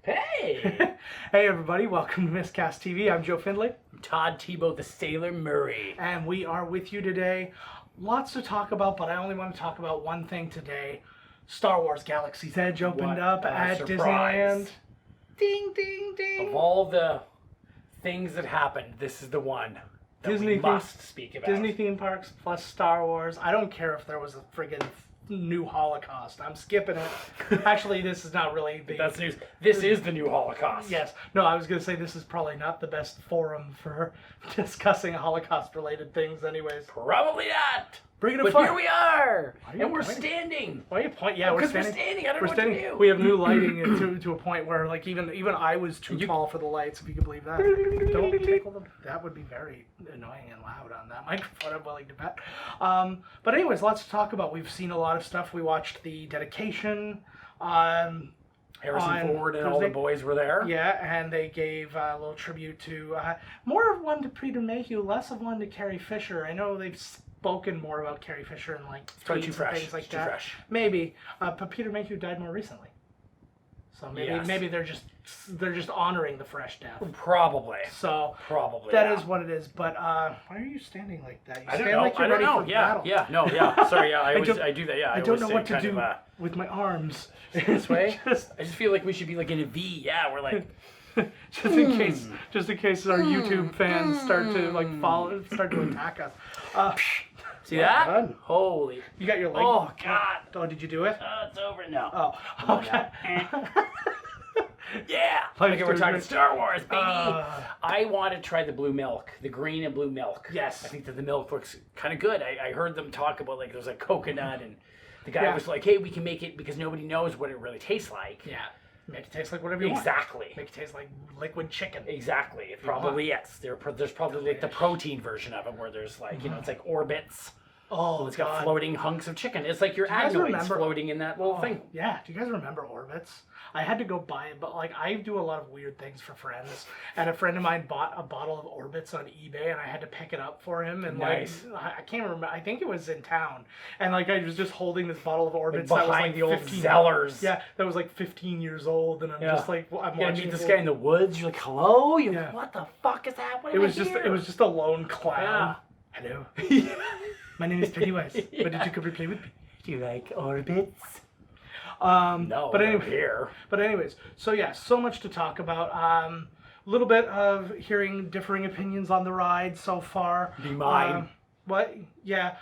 Hey! Hey everybody, welcome to Miscast TV. I'm Joe Findlay. I'm Todd Tebow, the Sailor Murray. And we are with you today. Lots to talk about, but I only want to talk about one thing today. Star Wars Galaxy's Edge opened up at surprise. Disneyland. Ding, ding, ding. Of all the things that happened, this is the one that Disney we must speak about. Disney theme parks plus Star Wars. I don't care if there was a friggin' new Holocaust. I'm skipping it. Actually, this is not really the... That's news. This is the new Holocaust. Yes. No, I was going to say this is probably not the best forum for discussing Holocaust-related things anyways. Probably not. Bring it But fun. here we are, you and we're pointing? standing. Why are you pointing? Yeah, Because we're standing. I don't know what to do. We have new lighting to a point where, like, even I was too tall for the lights, if you can believe that. Don't tickle them. That would be very annoying and loud on that microphone, I'm willing to bet. But anyways, lots to talk about. We've seen a lot of stuff. We watched the dedication. Harrison on Ford and all the Thursday. boys were there. Yeah, and they gave a little tribute to more of one to Peter Mayhew, less of one to Carrie Fisher. I know they've spoken more about Carrie Fisher and like probably tweets too and fresh. things like It's too that. fresh. Maybe, but Peter Mayhew died more recently, so maybe they're just honoring the fresh death. Probably. So Probably. that is what it is. But why are you standing like that? You I don't stand know. like you're I don't ready know. for Yeah. battle. Yeah. No. Yeah. Sorry. Yeah. I do that. Yeah. I don't always know say what to kind do of, with my arms. this way. just I just feel like we should be like in a V. Yeah. We're like. just in case our YouTube fans start to attack us. See that? done. Holy. You got your leg. Oh God. Oh, did you do it? It's over now. Oh, okay. Yeah. Like Okay, we're talking Thursday. Star Wars, baby. I want to try the blue milk, the green and blue milk. Yes. I think that the milk looks kind of good. I heard them talk about like there's a coconut and the guy was like, hey, we can make it because nobody knows what it really tastes like. Yeah. Make it taste like whatever you want. Exactly. Make it taste like liquid chicken. Exactly. It probably yes. There's probably like the protein version of it where there's like it's like orbits. Oh, It's got floating hunks of chicken. It's like your you guys adenoids remember- floating in that little thing. Yeah. Do you guys remember Orbits? I had to go buy it, but like I do a lot of weird things for friends, and a friend of mine bought a bottle of Orbits on eBay, and I had to pick it up for him. And Nice. like I can't remember. I think it was in town, and like I was just holding this bottle of Orbits Like that was behind like the old 15 Zellers. Yeah, that was like 15 years old, and I'm just like, well, I'm You watching meet this it. guy in the woods. You're like, hello. You're Yeah. like, what the fuck is happening? It was here? just a lone clown. Yeah. Hello. My name is Pennywise. But did you come to play with me? Do you like orbits? No, but anyway, here. But anyways, so yeah, so much to talk about. A little bit of hearing differing opinions on the ride so far. Be mine. What? Yeah.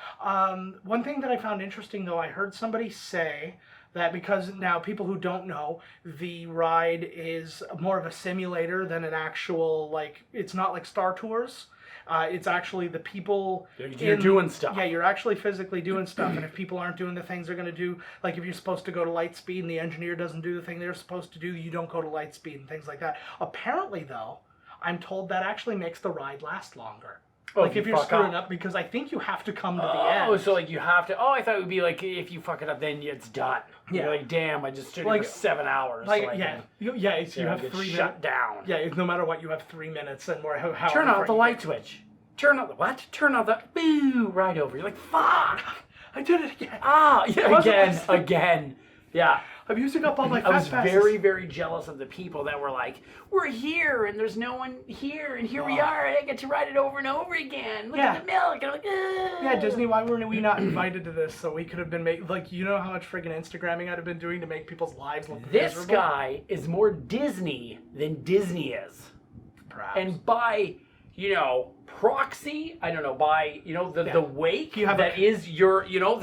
One thing that I found interesting, though, I heard somebody say that because now people who don't know, the ride is more of a simulator than an actual, like, it's not like Star Tours. It's actually the people... You're doing stuff. Yeah, you're actually physically doing stuff. And if people aren't doing the things they're going to do, like if you're supposed to go to light speed and the engineer doesn't do the thing they're supposed to do, you don't go to light speed and things like that. Apparently, though, I'm told that actually makes the ride last longer. Oh, Like if you're fuck screwing up. up, because I think you have to come to the Oh, end. so like you have to. Oh, I thought it would be like if you fuck it up, then it's done. Yeah. You're like, damn, I just stood here Like- for 7 hours. Like, so I yeah, can, you have get 3 shut minutes. down. Yeah, no matter what, you have 3 minutes and more. How Turn off the light switch. Turn on the what? Turn on the boo right over. You're like, fuck. I did it again. Ah, yeah, wasn't again. Yeah. I'm using up all my I was fast passes. very, very jealous of the people that were like, we're here and there's no one here and here we are and I get to ride it over and over again. Look at the milk. And I'm like, ugh. Yeah, Disney, why weren't we not invited to this so we could have been like, you know how much friggin' Instagramming I'd have been doing to make people's lives look This miserable? guy is more Disney than Disney is. Perhaps. And by, proxy, I don't know, by, the wake You have that a- is your, I'm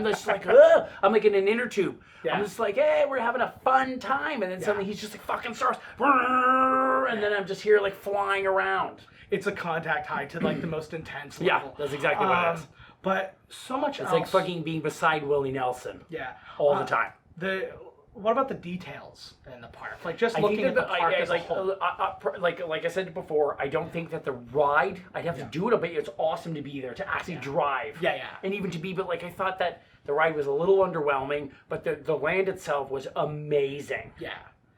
just like, ugh, I'm like in an inner tube. Yeah. I'm just like, hey, we're having a fun time. And then suddenly he's just like fucking starts, and then I'm just here like flying around. It's a contact high to like the most intense Yeah, level. that's exactly what it is. But so much It's else. like fucking being beside Willie Nelson. Yeah. All the time. What about the details in the park? Like just I looking think at that the park as a whole. like I said before, I don't think that the ride, I'd have to do it, but it's awesome to be there, to actually drive. Yeah, yeah. And even to be, but like I thought that the ride was a little underwhelming, but the land itself was amazing. Yeah.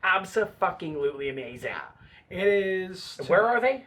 Abso-fucking-lutely amazing. It is. Where are they?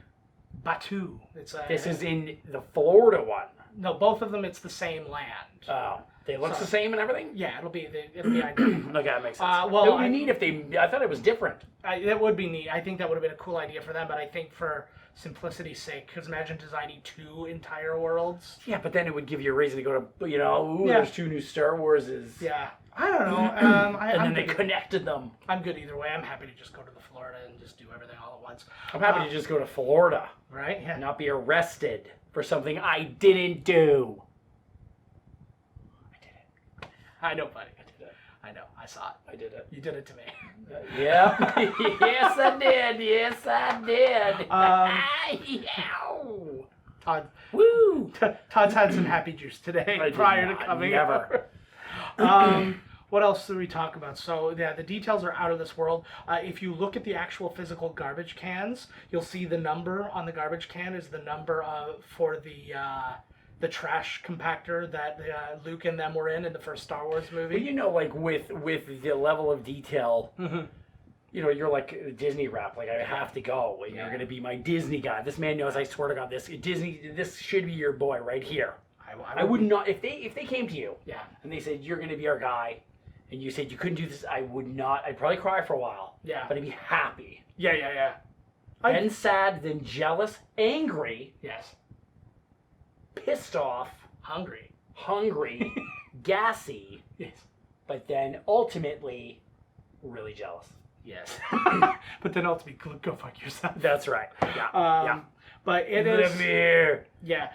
Batu. It's This is in the Florida one. No, both of them, it's the same land. Oh. They look the same and everything? Yeah, it'll be identical. Okay, that makes sense. Well, it would be neat if they... I thought it was different. That would be neat. I think that would have been a cool idea for them, but I think for simplicity's sake, because imagine designing 2 entire worlds. Yeah, but then it would give you a reason to go to, there's 2 new Star Warses. Yeah. I don't know. And then they connected them. I'm good either way. I'm happy to just go to the Florida and just do everything all at once. I'm happy to just go to Florida. Right? Yeah. And not be arrested for something I didn't do. I know, buddy. I did it. I know. I saw it. I did it. You did it to me. Yeah. Yes, I did. Yes, I did. Todd. Woo! Todd's had some happy juice today prior to coming. Never. What else did we talk about? So, yeah, the details are out of this world. If you look at the actual physical garbage cans, you'll see the number on the garbage can is the number for the trash compactor that Luke and them were in the first Star Wars movie. Well, like with the level of detail, you're like a Disney rep. Like, I have to go. You're going to be my Disney guy. This man knows, I swear to God, this should be your boy right here. I would not, if they came to you and they said, you're going to be our guy, and you said you couldn't do this, I would not. I'd probably cry for a while. Yeah. But I'd be happy. Yeah. Then sad, then jealous, angry. Yes. Pissed off, hungry, gassy, yes, but then ultimately really jealous. Yes. But then ultimately go fuck yourself. That's right. Yeah. But it is here. Yeah.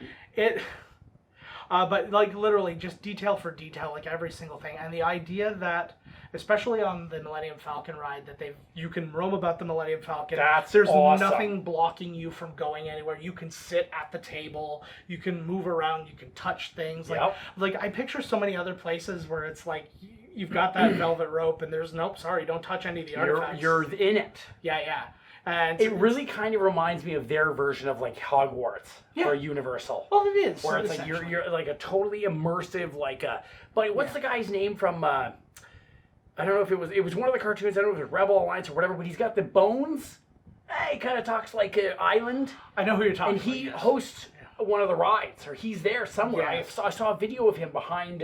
But like literally just detail for detail, like every single thing. And the idea that, especially on the Millennium Falcon ride, that you can roam about the Millennium Falcon. There's awesome. Nothing blocking you from going anywhere. You can sit at the table. You can move around. You can touch things. Like I picture so many other places where it's like you've got that velvet rope and there's sorry, don't touch any of the artifacts. You're in it. Yeah. And it really kind of reminds me of their version of like Hogwarts or Universal. Well, it is. Where it's like you're like a totally immersive but what's the guy's name from I don't know if it was one of the cartoons, I don't know if it was Rebel Alliance or whatever, but he's got the bones. He kind of talks like an island. I know who you're talking about. And he hosts one of the rides, or he's there somewhere. Yes. I saw a video of him behind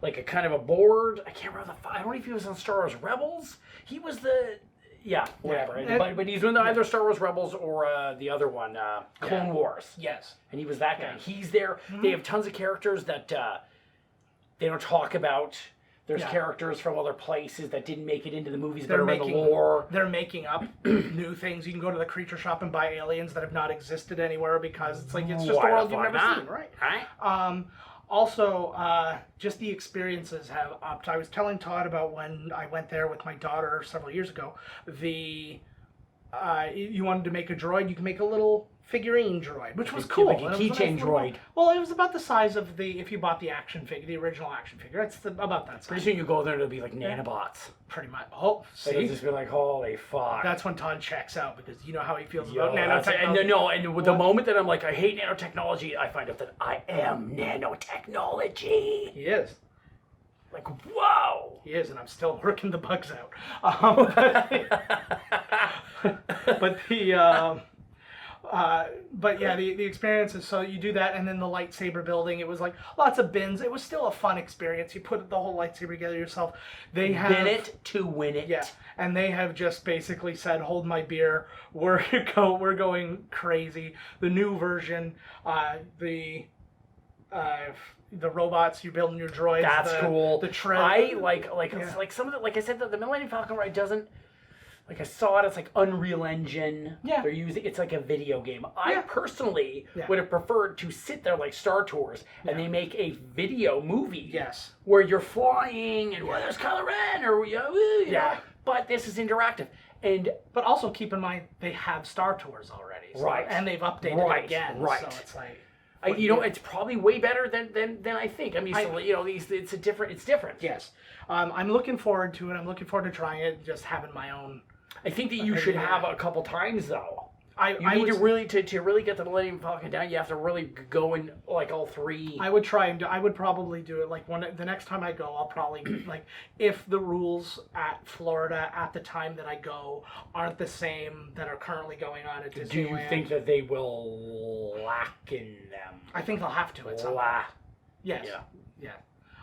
like a kind of a board. I can't remember I don't know if he was on Star Wars Rebels. He was the... Yeah, whatever. But he's in either Star Wars Rebels or the other one, Clone Wars. Yes. And he was that guy. He's there. Mm-hmm. They have tons of characters that they don't talk about. There's characters from other places that didn't make it into the movies but are in the lore. They're making up new things. You can go to the creature shop and buy aliens that have not existed anywhere because it's like it's just a world you've never seen, right? Also, just the experiences have upped. I was telling Todd about when I went there with my daughter several years ago. You wanted to make a droid, you can make a little figurine droid, which was cool. Like a keychain droid. Well, it was about the size of if you bought the action figure, the original action figure. It's about that size. Pretty soon you go there and it'll be like nanobots. Pretty much. Oh, see? It'll just be like, holy fuck. That's when Todd checks out because you know how he feels about nanotechnology. And the moment that I'm like, I hate nanotechnology, I find out that I am nanotechnology. He is. Like, whoa! He is, and I'm still working the bugs out. But the experience is, so you do that, and then the lightsaber building, it was like lots of bins. It was still a fun experience. You put the whole lightsaber together yourself. They have bin it to win it. Yeah, and they have just basically said, "Hold my beer. We're going crazy." The new version, the robots, you're building your droids. That's cool. The tread. I like some of the, like I said, the Millennium Falcon ride doesn't. Like I saw it, it's like Unreal Engine. Yeah. They're using it's like a video game. I personally would have preferred to sit there like Star Tours and they make a video movie. Yes. Where you're flying and there's Kylo Ren or you know. But this is interactive. But also keep in mind they have Star Tours already. So, right. And they've updated it again. Right. So it's like it's probably way better than I think. I mean, it's different. Yes. I'm looking forward to it. I'm looking forward to trying it, just having my own. I think that you should have a couple times though. You need to really get the Millennium Falcon down. You have to really go in like all three. I would try and I would probably do it like the next time I go. I'll probably like if the rules at Florida at the time that I go aren't the same that are currently going on at Disneyland. Do you think that they will lack in them? I think they'll have to at some point. Blah. Yes. Yeah. Yeah.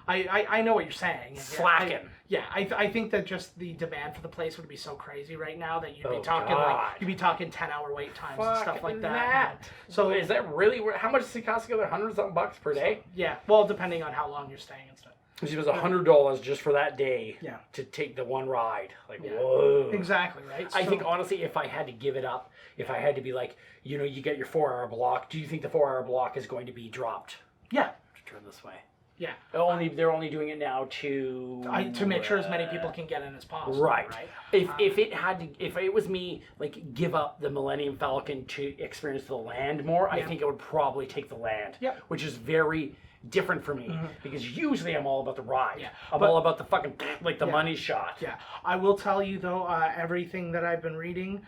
I know what you're saying. Slacking. I think that just the demand for the place would be so crazy right now that you'd be Oh, talking God. you'd be talking 10-hour wait times and stuff like that. So is that really how much does it cost to go there? $100-something bucks per day? Yeah. Well, depending on how long you're staying and stuff. Which was $100 just for that day. Yeah. To take the one ride. Like, Yeah. whoa. Exactly, right? I think honestly, if I had to give it up, if I had to be like, you get your 4-hour block. Do you think the 4-hour block is going to be dropped? Yeah. Turn this way. Yeah. They're only doing it now to make sure as many people can get in as possible. Right. Right. If it was me, like give up the Millennium Falcon to experience the land more, I think it would probably take the land. Yep. Which is very different for me because usually I'm all about the ride. Yeah. I'm all about the fucking the money shot. Yeah. I will tell you though, everything that I've been reading,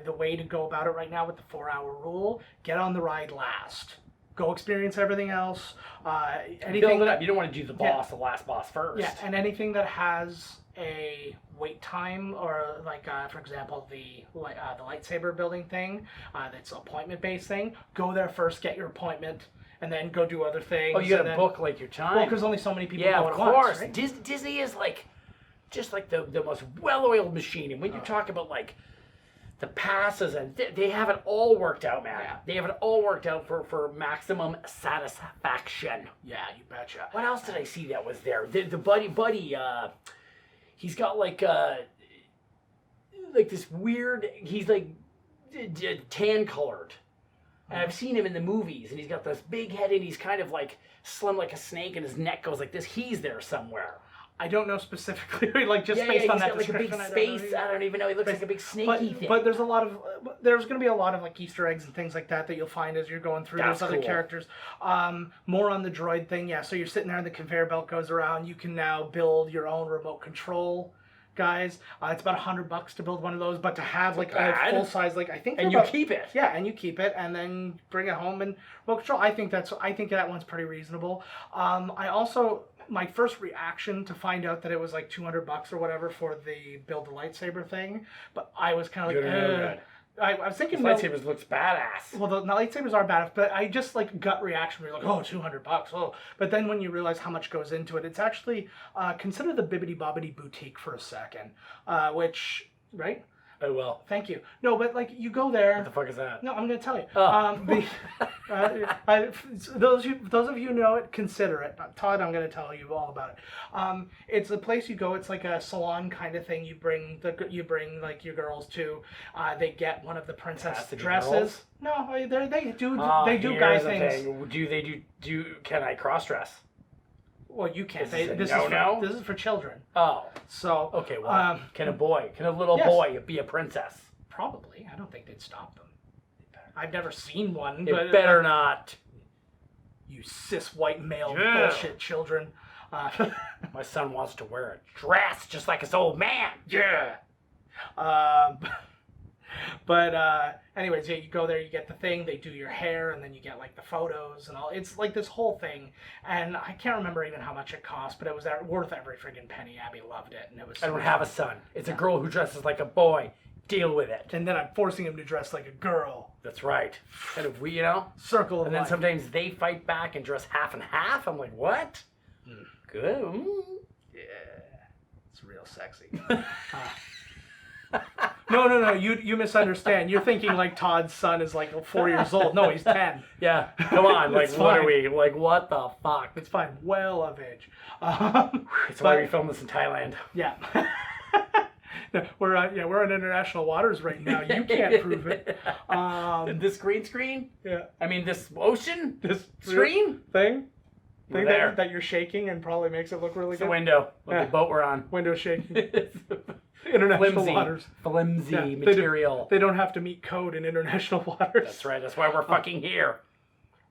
the way to go about it right now with the 4-hour rule, get on the ride last. Go experience everything else. Anything Build it up. You don't want to do the last boss first. Yeah, and anything that has a wait time, or like for example the lightsaber building thing, that's appointment based thing. Go there first, get your appointment, and then go do other things. Oh, you got to book like your time. Well, because only so many people go of at course. once, right? Disney is like just like the most well-oiled machine, and when you talk about like the passes, and they have it all worked out, man. Yeah. They have it all worked out for maximum satisfaction. Yeah, you betcha. What else did I see that was there? The buddy, he's got like this weird, he's like tan colored. And I've seen him in the movies, and he's got this big head, and he's kind of like slim like a snake, and his neck goes like this. He's there somewhere. I don't know specifically, like just based on that got like a big description. space. I don't even know. He looks like a big snaky thing. But there's going to be a lot of like Easter eggs and things like that you'll find as you're going through. That's There's other cool. characters. More on the droid thing, yeah. So you're sitting there, and the conveyor belt goes around. You can now build your own remote control, guys. It's about $100 to build one of those, but to have like a full size, like I think, and you keep it. Yeah, and you keep it, and then bring it home and remote control. I think that one's pretty reasonable. My first reaction to find out that it was like $200 or whatever for the build the lightsaber thing, but I was kind of like, Good. I was thinking Lightsabers looks badass. Well, the lightsabers are badass, but I just like gut reaction. We're like, oh, $200. Oh, but then when you realize how much goes into it, it's actually consider the Bibbidi Bobbidi Boutique for a second, which right. Oh well. Thank you. No, but like you go there. What the fuck is that? No, I'm going to tell you. Oh. Those of you who know it, consider it. Todd, I'm going to tell you all about it. It's a place you go. It's like a salon kind of thing. You bring like your girls to. They get one of the princess dresses. Girls? No, they do guy things. Can I cross dress? Well, you can't. This is for children. Oh. So okay. Well, can a little boy be a princess? Probably. I don't think they'd stop them. I've never seen one. It better not. You cis white male bullshit children. My son wants to wear a dress just like his old man. Yeah. Anyways, yeah, you go there, you get the thing, they do your hair, and then you get like the photos and all. It's like this whole thing, and I can't remember even how much it cost, but it was worth every friggin' penny. Abby loved it, and it was. I don't have a son. It's a girl who dresses like a boy. Deal with it. And then I'm forcing him to dress like a girl. That's right. And if we, circle of and then life. Sometimes they fight back and dress half and half. I'm like, what? Good. Yeah, it's real sexy. No. You misunderstand. You're thinking like Todd's son is like 4 years old. No, he's 10. Yeah. Come on. Like, It's what fine. are we? Like, what the fuck? It's fine. Well of age. It's why we filmed this in Thailand. Yeah. We're in international waters right now. You can't prove it. This green screen? Yeah. I mean, this ocean? This screen? thing there. that you're shaking and probably makes it look really It's good. the window of the boat we're on. Window shaking. International waters. Flimsy material. They don't have to meet code in international waters. That's right. That's why we're fucking here.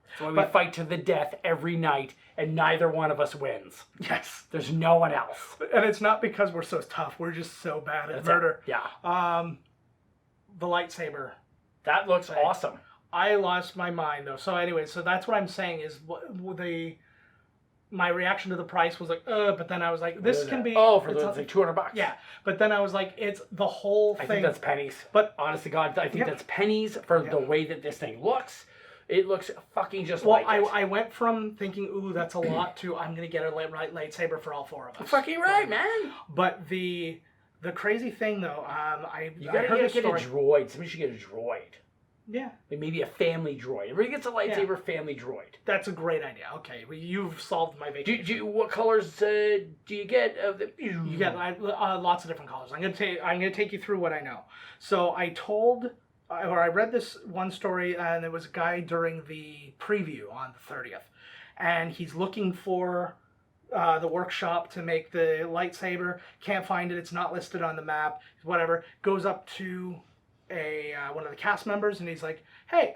That's why we fight to the death every night, and neither one of us wins. Yes. There's no one else. And it's not because we're so tough. We're just so bad at murder. Yeah. The lightsaber. That looks awesome. I lost my mind though. So anyway, that's what I'm saying is my reaction to the price was like, but then I was like, this can be. Oh, it's like $200. Yeah, but then I was like, it's the whole thing. I think that's pennies. But honest to God, I think that's pennies for the way that this thing looks. It looks fucking just Well, like it. I went from thinking, ooh, that's a lot, to I'm going to get a lightsaber for all 4 of us. Fucking right, man. But the crazy thing, though, You I gotta heard get a story. droid. Somebody should get a droid. Yeah. Like maybe a family droid. Everybody gets a lightsaber family droid. That's a great idea. Okay, well, you've solved my vacation. What colors do you get of the? You get lots of different colors. I'm gonna take you through what I know. So I read this one story, and there was a guy during the preview on the 30th, and he's looking for the workshop to make the lightsaber. Can't find it. It's not listed on the map. Whatever. Goes up to one of the cast members, and he's like, "Hey,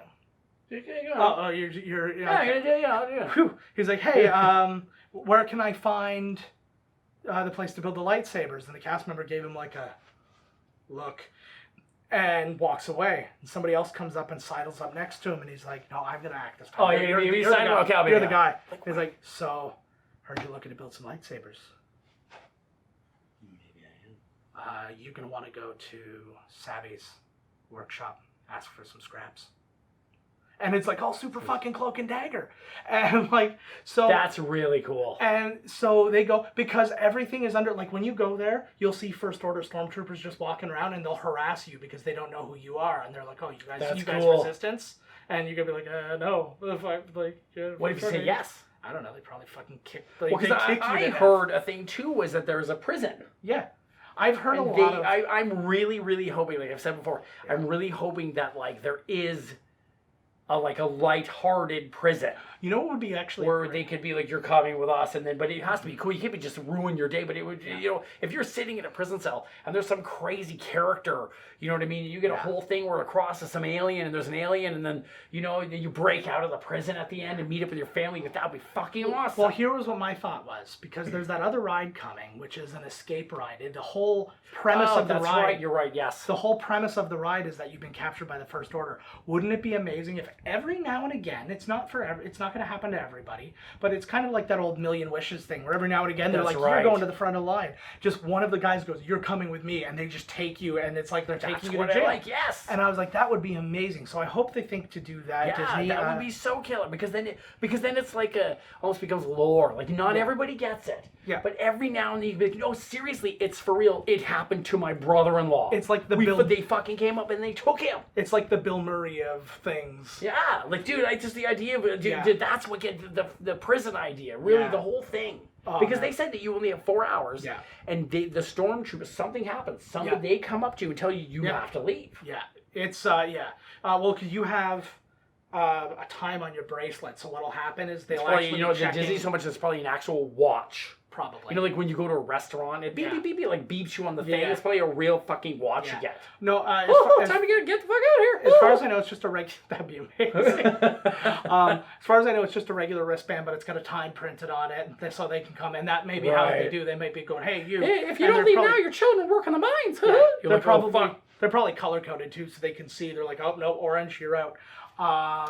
you're Yeah. Whew. He's like, "Hey, where can I find the place to build the lightsabers?" And the cast member gave him like a look and walks away. And somebody else comes up and sidles up next to him, and he's like, "No, I'm gonna act this time." Oh, you're the guy. Okay, I'll be you're the the guy. He's like, "So, heard you're looking to build some lightsabers. Maybe I am. You're gonna want to go to Savvy's workshop, ask for some scraps." And it's like all super fucking cloak and dagger, and like so. That's really cool. And so they go, because everything is under, like when you go there, you'll see First Order stormtroopers just walking around, and they'll harass you because they don't know who you are, and they're like, "Oh, you guys cool. resistance?" And you're gonna be like, "No." What if you say yes? I don't know. They probably fucking kick. Well, because I heard a thing too was that there's a prison. Yeah, I've heard And a lot of. I'm really, really hoping, like I've said before, I'm really hoping that like there is a light-hearted prison. You know what would be actually where great? they could be like, "You're coming with us," and then, but it has to be cool. You can't be just ruin your day. But it would, if you're sitting in a prison cell and there's some crazy character, you know what I mean? You get a whole thing where across is some alien, and there's an alien, and then you break out of the prison at the end and meet up with your family. That would be fucking awesome. Well, here was what my thought was, because there's that other ride coming, which is an escape ride. The whole premise of the ride. That's right. You're right. Yes. The whole premise of the ride is that you've been captured by the First Order. Wouldn't it be amazing if every now and again, it's not going to happen to everybody, but it's kind of like that old Million Wishes thing, where every now and again they're That's like, right. "You're going to the front of the line." Just one of the guys goes, "You're coming with me," and they just take you, and it's like they're taking you to jail. Yes. And I was like, that would be amazing. So I hope they think to do that. Yeah, Disney, that would be so killer, because then it's like almost becomes lore. Like not everybody gets it. Yeah. But every now and then you be like, "No, seriously, it's for real. It happened to my brother-in-law." It's like they fucking came up and they took him. It's like the Bill Murray of things. Yeah, like dude, the idea of dude, that's what get the prison idea. Really, the whole thing. Because they said that you only have 4 hours. Yeah. And the stormtroopers, something happens. They come up to you and tell you have to leave. Yeah. It's well, because you have a time on your bracelet, so what'll happen is they'll actually the Disney so much. It's probably an actual watch. Probably. Like when you go to a restaurant, it beep, beep, beep, beep, like beeps you on the thing. Yeah. It's probably a real fucking watch you get. No, time to get the fuck out of here. As far as I know, it's just a regular. That'd be amazing. As far as I know, it's just a regular wristband, but it's got a time printed on it, so they can come. And that may be how they do. They might be going, "Hey, you." Hey, if you don't leave now, your children work on the mines. They're probably color coded too, so they can see. They're like, "Oh no, orange, you're out."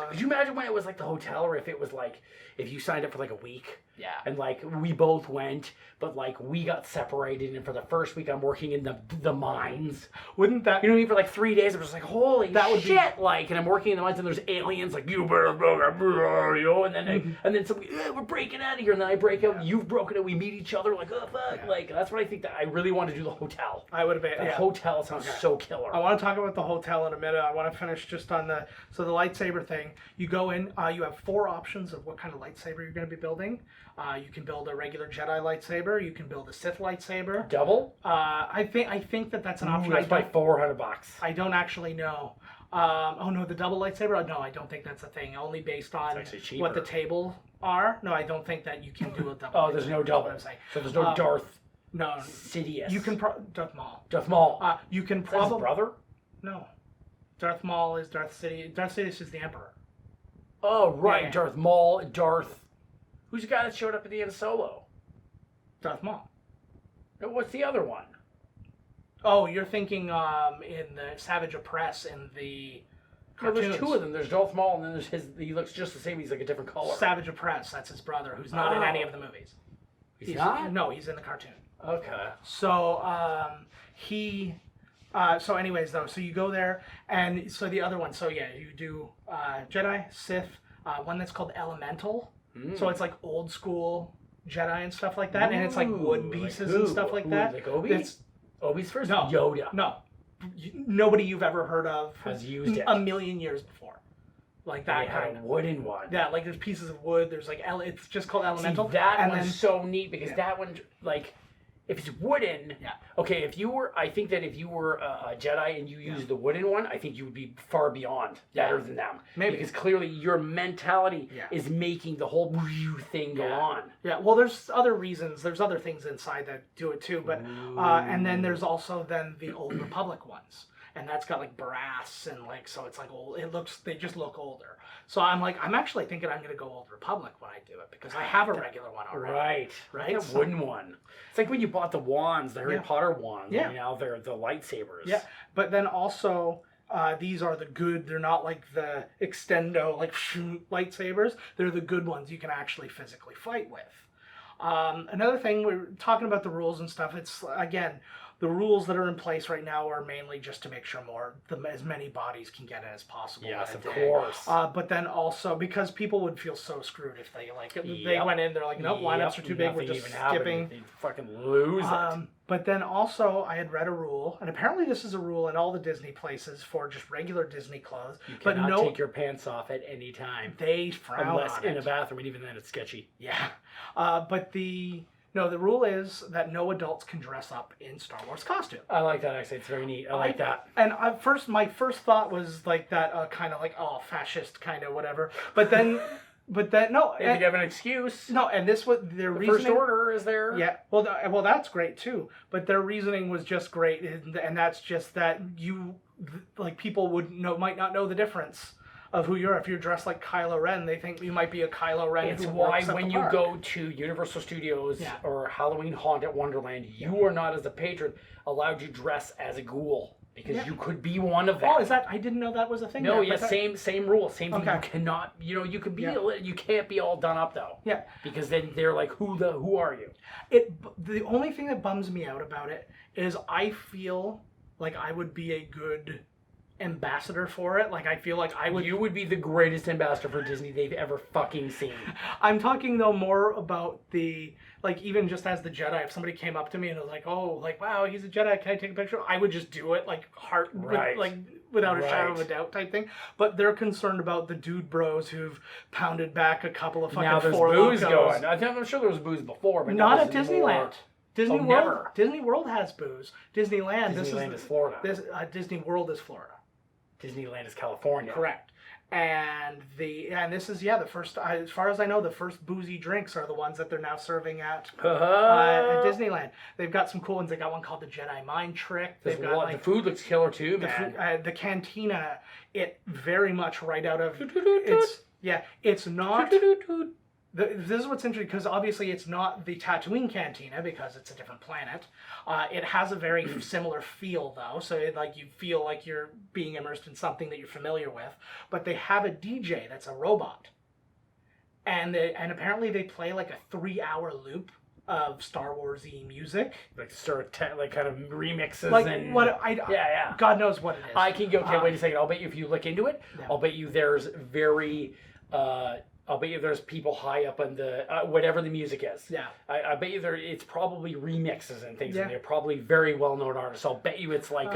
Could you imagine when it was like the hotel, or if it was like if you signed up for like a week? Yeah. And like we both went, but like we got separated, and for the first week I'm working in the mines. Wouldn't that? You know what I mean? For like 3 days, I'm just like, holy shit! Like, and I'm working in the mines, and there's aliens like, "You better and then somebody, we're breaking out of here, and then I break out. You've broken it. We meet each other. Like, oh fuck! Yeah. Like that's what I think. That I really want to do the hotel. I would have been. The hotel sounds so killer. I want to talk about the hotel in a minute. I want to finish just on the lightsaber thing. You go in. You have 4 options of what kind of lightsaber you're going to be building. You can build a regular Jedi lightsaber. You can build a Sith lightsaber. Double? I think that's an option. That's like $400. I don't actually know. Oh no, the double lightsaber? No, I don't think that's a thing. Only based on what the tables are. No, I don't think that you can do a double. Oh, there's no double. So there's no Darth. No. Sidious. You can Darth Maul. Darth Maul. You can probably. His brother? No. Darth Maul is Darth Sidious. Darth Sidious is the Emperor. Oh right, Yeah. Darth Maul. Who's the guy that showed up at the end of Solo? Darth Maul. What's the other one? Oh, you're thinking in the Savage Opress in the cartoons. There's 2 of them. There's Darth Maul, and then there's he looks just the same. He's like a different color. Savage Opress, that's his brother, who's not in any of the movies. He's not? No, he's in the cartoon. Okay. So he So anyways, though, so you go there, and so the other one, so yeah, you do Jedi, Sith, one that's called Elemental. So it's like old school Jedi and stuff like that, and it's like wood pieces and stuff like that. Like Obi? Obi's first? No. Yoda. No. Nobody you've ever heard of has used it a million years before. Like that kind of wooden one. Yeah, like there's pieces of wood. There's like it's just called Elemental. See, that one's so neat because that one, like, if it's wooden, okay. I think that if you were a Jedi and you used the wooden one, I think you would be far beyond better than them. Maybe because clearly your mentality is making the whole thing go on. Yeah. Well, there's other reasons. There's other things inside that do it too. But and then there's also then the Old Republic ones. And that's got like brass and like, so it's like old, they just look older. So I'm actually thinking I'm going to go Old Republic when I do it because I have a regular one already. Right. Like a wooden one. It's like when you bought the wands, the Harry Potter wands. Yeah. Now they're the lightsabers. Yeah. But then also, these are the good, they're not like the extendo, like lightsabers. They're the good ones you can actually physically fight with. Another thing, we're talking about the rules and stuff. It's, again, the rules that are in place right now are mainly just to make sure as many bodies can get in as possible. Yes, of course. But then also because people would feel so screwed if they they went in, they're like, nope, lineups are too big, we're just skipping. They'd fucking lose it. But then also I had read a rule, and apparently this is a rule in all the Disney places for just regular Disney clothes. You cannot take your pants off at any time. They frown unless on in a bathroom, and even then it's sketchy. Yeah. But the rule is that no adults can dress up in Star Wars costume. I like that, actually. It's very neat. I like that. And my first thought was like that kind of like, fascist kind of whatever. But then, no. If you have an excuse. No, and this was their reasoning. First order is there. Yeah. Well, that's great too. But their reasoning was just great, and that's just that people might not know the difference of who you're. If you're dressed like Kylo Ren, they think you might be a Kylo Ren. It's why when you go to Universal Studios or Halloween Haunt at Wonderland, you are not, as a patron, allowed to dress as a ghoul because you could be one of them. Oh, is that? I didn't know that was a thing. No, same rule, same thing. You cannot, you could be, you can't be all done up though. Yeah. Because then they're like, who are you? The only thing that bums me out about it is I feel like I would be a good ambassador for it. Like I feel like you would be the greatest ambassador for Disney they've ever fucking seen. I'm talking though more about even just as the Jedi, if somebody came up to me and was like, wow, he's a Jedi, can I take a picture? I would just do it without a shadow of a doubt type thing. But they're concerned about the dude bros who've pounded back a couple of fucking now there's booze going. I'm sure there was booze before, but not at Disneyland. Disney World. Never. Disney World has booze. Disneyland is Florida. Disney World is Florida. Disneyland is California. Correct. And this is the first, as far as I know, the first boozy drinks are the ones that they're now serving at Disneyland. They've got some cool ones. They got one called the Jedi Mind Trick. They've got the food looks killer too, man. The cantina, it very much right out of it's not. This is what's interesting because obviously it's not the Tatooine Cantina because it's a different planet. It has a very similar feel though, so you feel like you're being immersed in something that you're familiar with. But they have a DJ that's a robot, and apparently they play like a 3-hour loop of Star Wars-y music, kind of remixes God knows what it is. I can go. Okay, wait a second. I'll bet you if you look into it, I'll bet you there's I'll bet you there's people high up on the whatever the music is. Yeah. I bet you it's probably remixes and things, and they're probably very well-known artists. I'll bet you it's like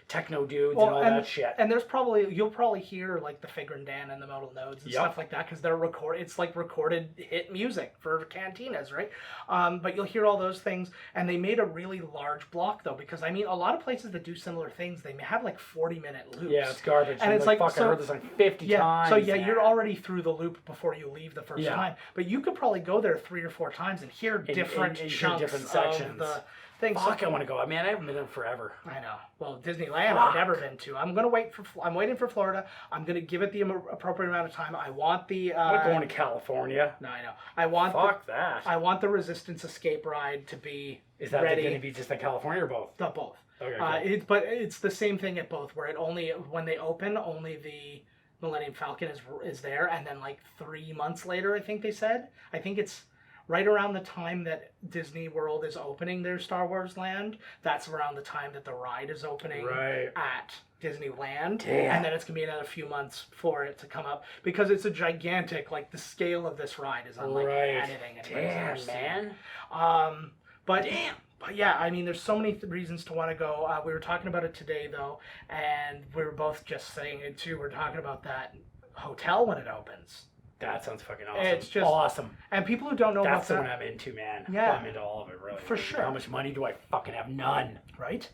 techno dudes and all that shit. And you'll probably hear like the Figrin Dan and the Modal Nodes and stuff like that because they're it's like recorded hit music for cantinas, right? But you'll hear all those things, and they made a really large block though because a lot of places that do similar things they have like 40-minute loops. Yeah, it's garbage. And it's like fuck, I heard this like 50 times. So you're already through the loop before you leave the first time, but you could probably go there 3 or 4 times and hear different chunks, different sections of the thing. Fuck, I want to go. Man, I haven't been there forever. I know. Well, Disneyland, I've never been to. I'm waiting for Florida. I'm gonna give it the appropriate amount of time. I want the. I'm not going to California. No, I know. I want. Fuck that. I want the Resistance Escape ride to be. Is that going to be just in California or both? Both. Okay. But it's the same thing at both, where when they open, only the Millennium Falcon is there, and then like 3 months later, I think they said. I think it's right around the time that Disney World is opening their Star Wars land, that's around the time that the ride is opening at Disneyland. Damn. And then it's going to be another few months for it to come up because it's a gigantic, like the scale of this ride is unlike anything anybody's ever seen. Man. But yeah, I mean, there's so many reasons to want to go. We were talking about it today, though, and we were both just saying it, too. We're talking about that hotel when it opens. That sounds fucking awesome. It's just awesome. And people who don't know that's the about one I'm into, man. Yeah. I'm into all of it, really. For sure. How much money do I fucking have? None. Right?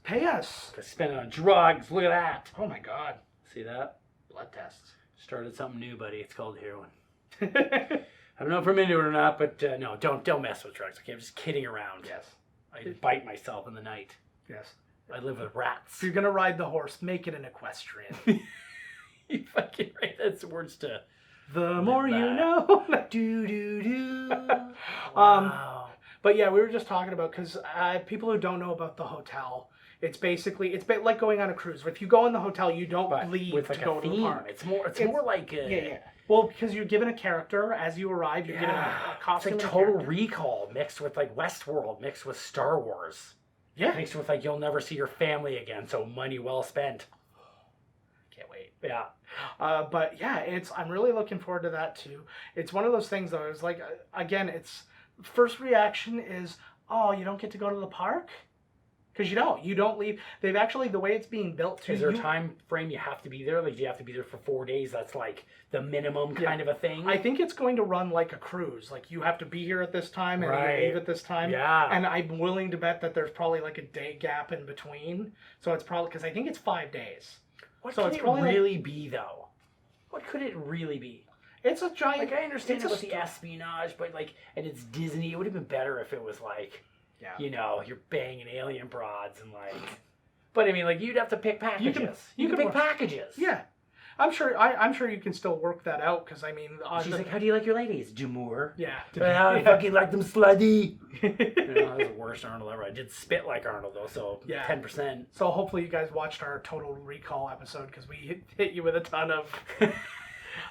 Pay us. I spend it on drugs. Look at that. Oh, my God. See that? Blood tests. Started something new, buddy. It's called heroin. I don't know if I'm into it or not, but no, don't mess with drugs. Okay, I'm just kidding around. Yes. I bite myself in the night. Yes. I live with rats. If you're going to ride the horse, make it an equestrian. You fucking right. That's words to... The more you know. Do, do, do. Wow. But yeah, we were just talking about, because people who don't know about the hotel, it's like going on a cruise. If you go in the hotel, you don't leave with like to go a to the theme. park. It's more like a... Yeah. Well, because you're given a character as you arrive. You're given a costume. It's like Total Recall mixed with like Westworld, mixed with Star Wars. Yeah. Mixed with like you'll never see your family again, so money well spent. Can't wait. Yeah. But yeah, I'm really looking forward to that too. It's one of those things though. It's like, again, it's first reaction is, oh, you don't get to go to the park? Because you don't leave. They've actually, the way it's being built too. Is there a time frame you have to be there? Like, do you have to be there for 4 days? That's like the minimum kind of a thing? I think it's going to run like a cruise. Like, you have to be here at this time and you leave at this time. Yeah. And I'm willing to bet that there's probably like a day gap in between. So it's probably, because I think it's 5 days. What so could it's it really be, though? What could it really be? It's a giant... Like, I understand it with the espionage, but like, and it's Disney. It would have been better if it was like... Yeah. You know, you're banging alien broads and like, but I mean, like you'd have to pick packages. You can pick packages. Yeah, I'm sure you can still work that out because I mean, she's like, how do you like your ladies? Demure. Yeah. I fucking like them slutty. That was the worst Arnold ever. I did spit like Arnold though, so 10%. So hopefully you guys watched our Total Recall episode because we hit you with a ton of.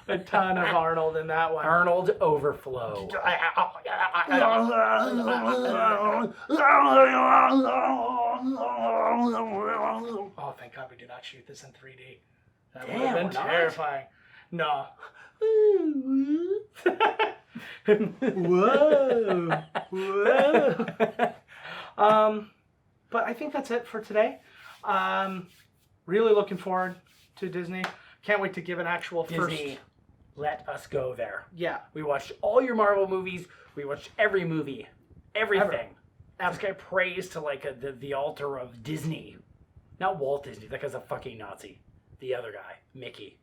A ton of Arnold in that one. Arnold overflow. Oh, thank God we did not shoot this in 3D. That would have been terrifying. No. Whoa. Whoa. But I think that's it for today. Really looking forward to Disney. Can't wait to give an actual Disney, let us go there. Yeah. We watched all your Marvel movies. We watched every movie. Everything. This guy prays to like the altar of Disney. Not Walt Disney. That guy's a fucking Nazi. The other guy. Mickey.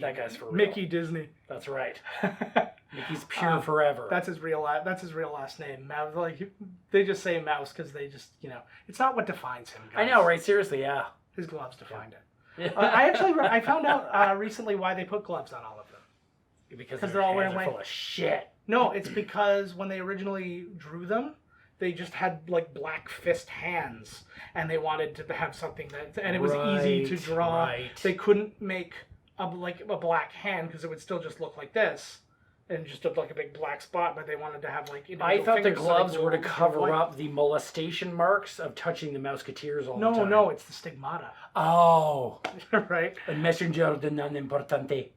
That guy's for real. Mickey Disney. That's right. Mickey's pure forever. That's his real last name. Mouse, like they just say Mouse because they just, it's not what defines him, guys. I know, right? Seriously, yeah. His gloves defined it. I found out recently why they put gloves on all of them. Because they're all wearing full of shit. No, it's because when they originally drew them, they just had like black fist hands, and they wanted to have something and it was easy to draw. Right. They couldn't make a black hand because it would still just look like this. And just looked like a big black spot, but they wanted to have like. I thought the gloves were to cover up the molestation marks of touching the Musketeers all the time. No, it's the stigmata. Oh, right. El messenger de non importante.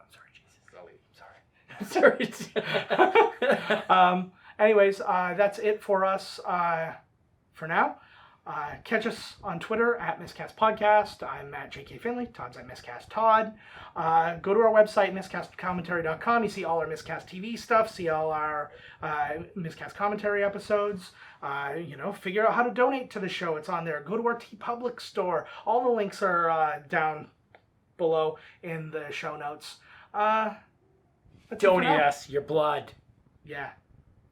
I'm sorry, Jesus. Sorry. Anyways, that's it for us for now. Catch us on Twitter at Miscast Podcast. I'm at JK Finley. Todd's at Miscast Todd. Go to our website, miscastcommentary.com. You see all our Miscast TV stuff. See all our Miscast commentary episodes. Figure out how to donate to the show. It's on there. Go to our TeePublic store. All the links are down below in the show notes. Donate us your blood. Yeah.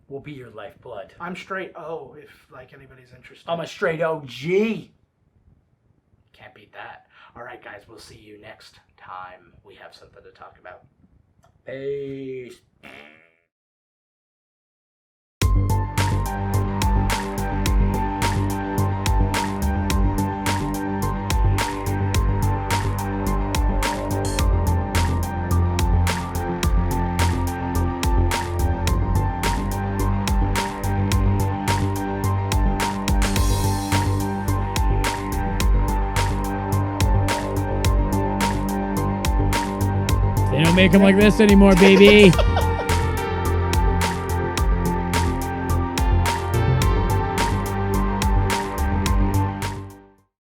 Will be your lifeblood. I'm straight O, if like anybody's interested. I'm a straight OG. Can't beat that. All right, guys, we'll see you next time. We have something to talk about. Peace. They don't make them like this anymore, baby.